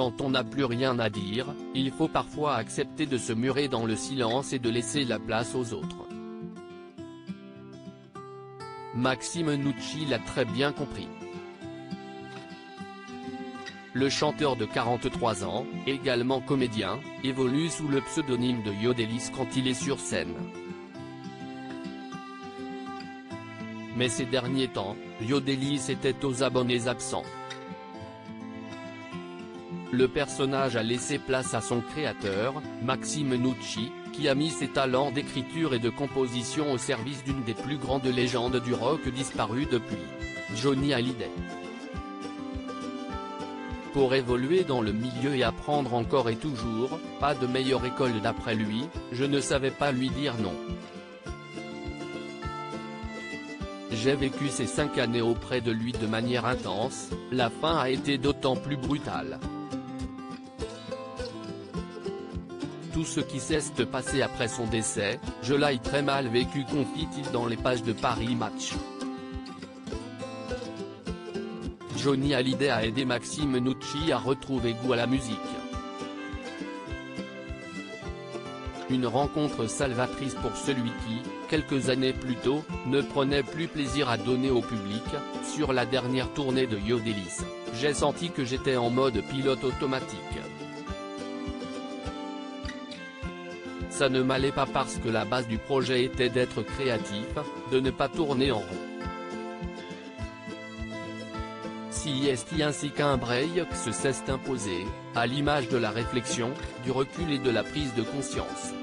Quand on n'a plus rien à dire, il faut parfois accepter de se murer dans le silence et de laisser la place aux autres. Maxime Nucci l'a très bien compris. Le chanteur de 43 ans, également comédien, évolue sous le pseudonyme de Yodelis quand il est sur scène. Mais ces derniers temps, Yodelis était aux abonnés absents. Le personnage a laissé place à son créateur, Maxime Nucci, qui a mis ses talents d'écriture et de composition au service d'une des plus grandes légendes du rock disparues depuis, Johnny Hallyday. Pour évoluer dans le milieu et apprendre encore et toujours, pas de meilleure école d'après lui, je ne savais pas lui dire non. J'ai vécu ces 5 années auprès de lui de manière intense, la fin a été d'autant plus brutale. Tout ce qui s'est passé après son décès, je l'ai très mal vécu, confie-t-il dans les pages de Paris Match. Johnny Hallyday a aidé Maxime Nucci à retrouver goût à la musique. Une rencontre salvatrice pour celui qui, quelques années plus tôt, ne prenait plus plaisir à donner au public. Sur la dernière tournée de Yodelis, j'ai senti que j'étais en mode pilote automatique. Ça ne m'allait pas parce que la base du projet était d'être créatif, de ne pas tourner en rond. Si est ainsi qu'un break se s'est imposé, à l'image de la réflexion, du recul et de la prise de conscience.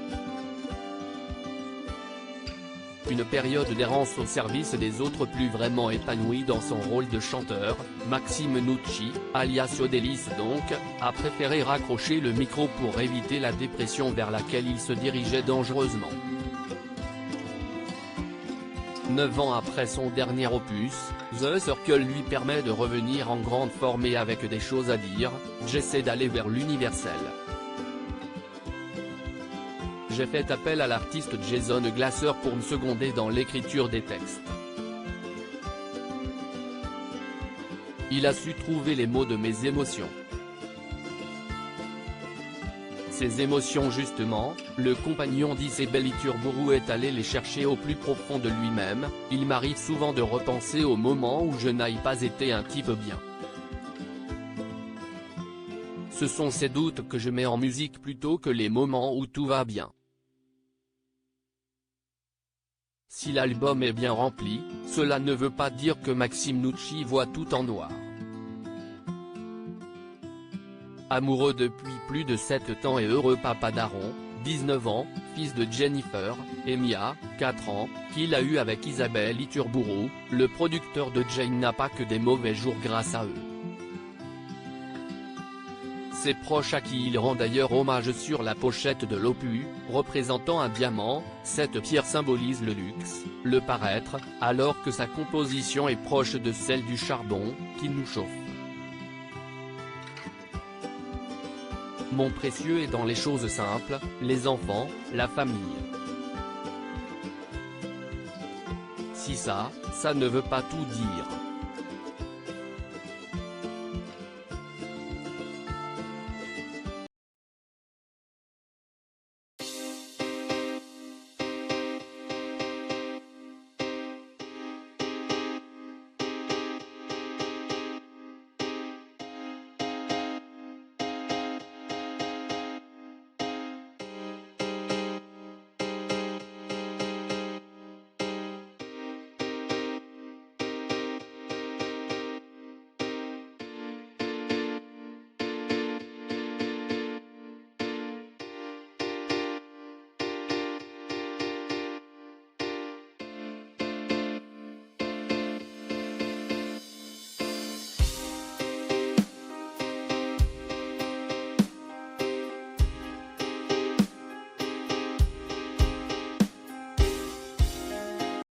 Une période d'errance au service des autres, plus vraiment épanoui dans son rôle de chanteur, Maxime Nucci, alias Yodelis donc, a préféré raccrocher le micro pour éviter la dépression vers laquelle il se dirigeait dangereusement. 9 ans après son dernier opus, The Circle lui permet de revenir en grande forme et avec des choses à dire. J'essaie d'aller vers l'universel. J'ai fait appel à l'artiste Jason Glasser pour me seconder dans l'écriture des textes. Il a su trouver les mots de mes émotions. Ces émotions justement, le compagnon d'Isabelle Iturburu est allé les chercher au plus profond de lui-même. Il m'arrive souvent de repenser au moment où je n'ai pas été un type bien. Ce sont ces doutes que je mets en musique plutôt que les moments où tout va bien. Si l'album est bien rempli, cela ne veut pas dire que Maxime Nucci voit tout en noir. Amoureux depuis plus de 7 ans et heureux papa d'Aaron, 19 ans, fils de Jennifer, et Mia, 4 ans, qu'il a eu avec Isabelle Iturburu, le producteur de Jane n'a pas que des mauvais jours grâce à eux. Ses proches à qui il rend d'ailleurs hommage sur la pochette de l'opus, représentant un diamant, cette pierre symbolise le luxe, le paraître, alors que sa composition est proche de celle du charbon, qui nous chauffe. Mon précieux est dans les choses simples, les enfants, la famille. Si ça ne veut pas tout dire.